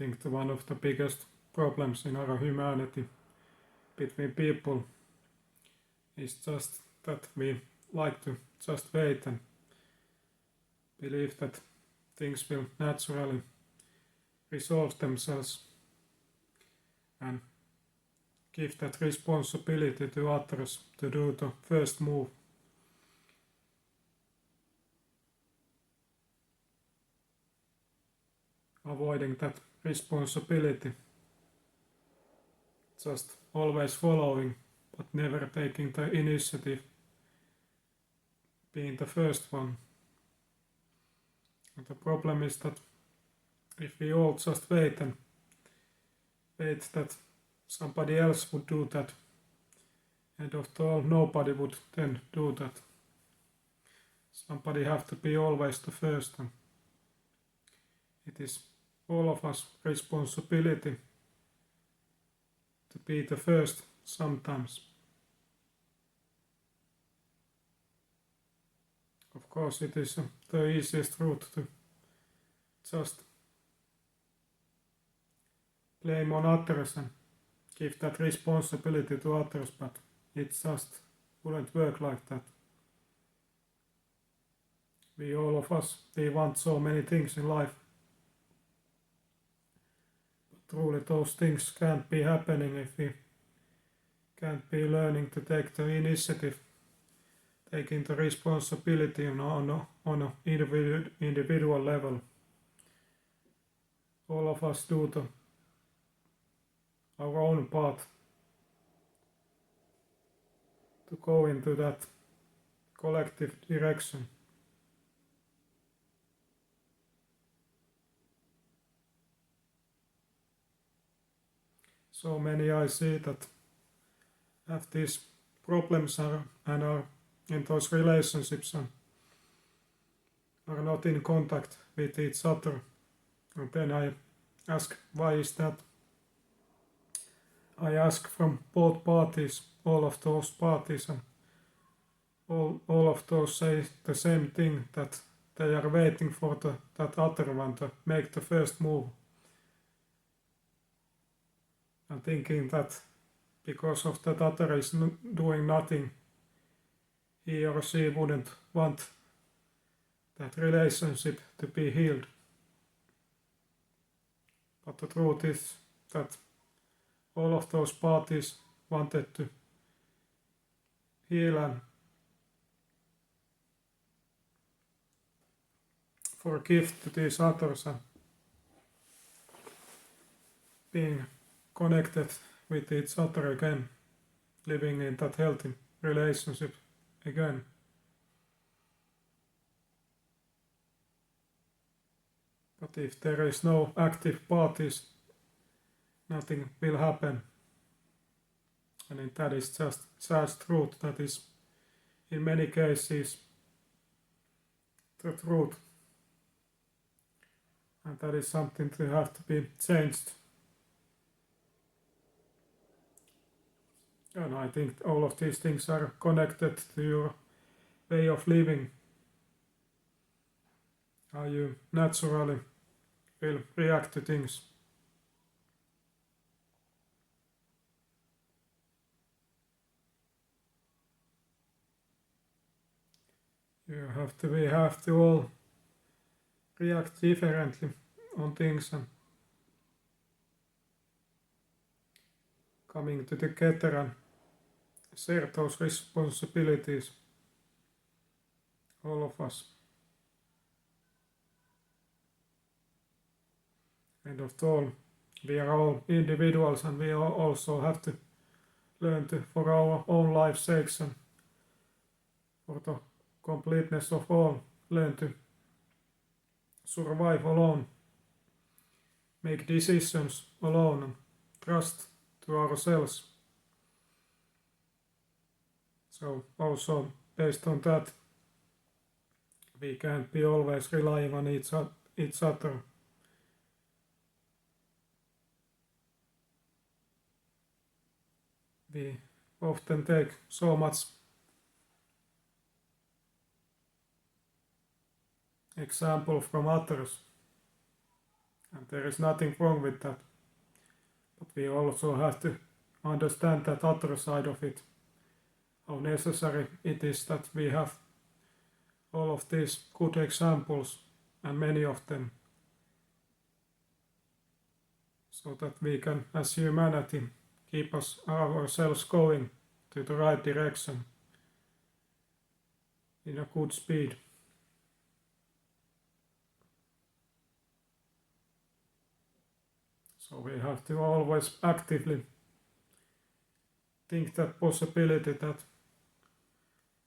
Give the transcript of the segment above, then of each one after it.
think one of the biggest problems in our humanity between people is just that we like to just wait and believe that things will naturally resolve themselves and give that responsibility to others to do the first move. Avoiding that responsibility, just always following but never taking the initiative, being the first one. And the problem is that if we all just wait that somebody else would do that, and after all nobody would then do that. Somebody have to be always the first, and it is all of us responsibility to be the first sometimes. Of course it is the easiest route to just blame on others and give that responsibility to others, but it just wouldn't work like that. We all of us, we want so many things in life. But truly those things can't be happening if we can't be learning to take the initiative, taking the responsibility on an individual level. All of us do our own part to go into that collective direction. So many I see that have these problems and are in those relationships and are not in contact with each other. And then I ask, why is that? I ask from both parties, all of those parties, and all of those say the same thing, that they are waiting for that other one to make the first move. And thinking that because of that other is doing nothing, he or she wouldn't want that relationship to be healed. But the truth is that all of those parties wanted to heal and forgive to these others and being connected with each other again, living in that healthy relationship again. But if there is no active parties, nothing will happen. And that is just sad truth. That is in many cases the truth. And that is something to have to be changed. And I think all of these things are connected to your way of living. How you naturally will react to things. We have to all react differently on things and coming together and share those responsibilities, all of us. And after all, we are all individuals and we also have to learn to, for our own life's sake and for the completeness of all, learn to survive alone, make decisions alone and trust to ourselves. So also based on that, we can't be always relying on each other. We often take so much example from others And there is nothing wrong with that. But we also have to understand that other side of it, how necessary it is that we have all of these good examples, and many of them, so that we can, as humanity, keep ourselves going to the right direction in a good speed. So we have to always actively think that possibility that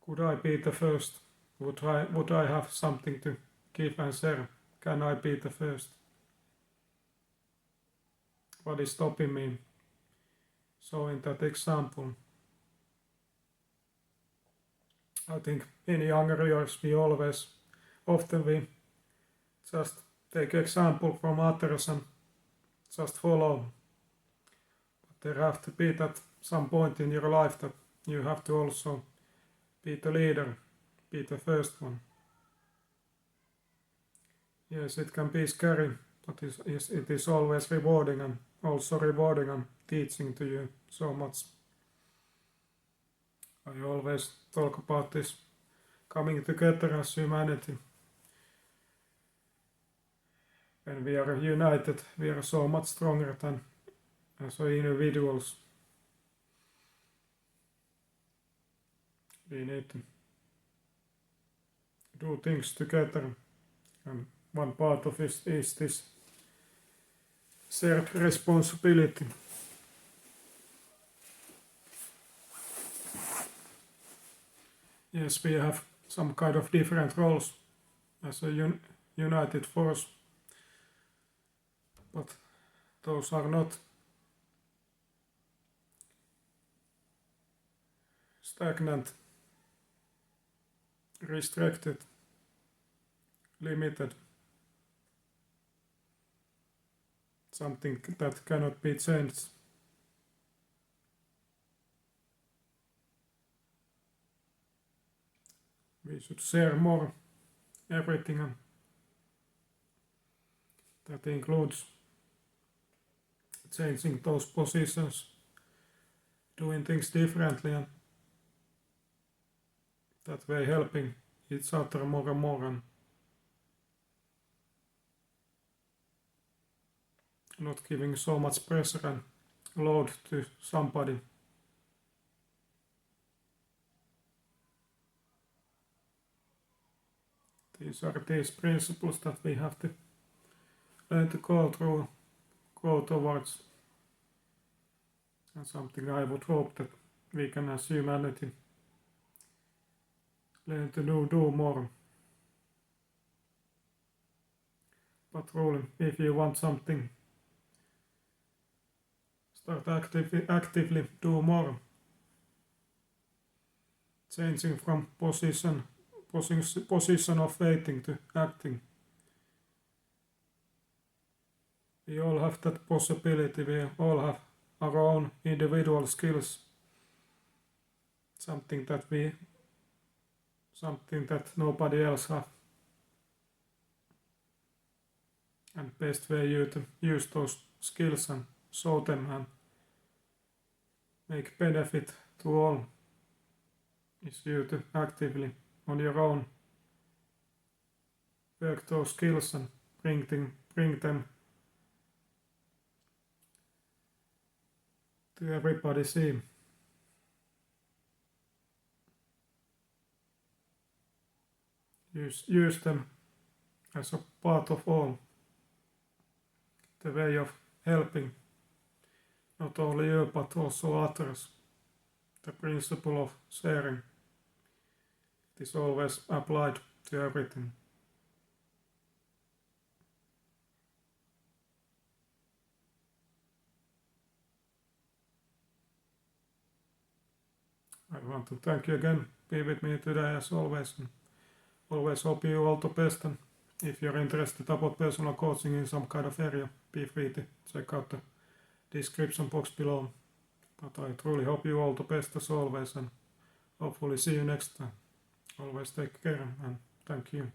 could I be the first? Would I have something to give and share? Can I be the first? What is stopping me? So in that example, I think in younger years we often just take example from others and just follow. But there have to be that some point in your life that you have to also be the leader, be the first one. Yes, it can be scary, but it is always rewarding, and also rewarding and teaching to you so much. I always talk about this coming together as humanity. When we are united, we are so much stronger than as individuals. We need to do things together, and one part of it is this shared responsibility. Yes, we have some kind of different roles as a united force, but those are not stagnant, restricted, limited, something that cannot be changed. We should share more, everything, and that includes changing those positions, doing things differently, and that way helping each other more and more, and not giving so much pressure and load to somebody. These are these principles that we have to learn to go towards, and something I would hope that we can as humanity learn to do more. But really, if you want something, start actively do more. Changing from position of waiting to acting. We all have that possibility. We all have our own individual skills. Something that nobody else have. And best way you to use those skills and show them and make benefit to all is you to actively on your own work those skills and bring them to everybody see. Use them as a part of all. The way of helping not only you but also others. The principle of sharing. It is always applied to everything. I want to thank you again, be with me today as always, and always hope you all the best, and if you're interested about personal coaching in some kind of area, be free to check out the description box below. But I truly hope you all the best as always, and hopefully see you next time. Always take care, and thank you.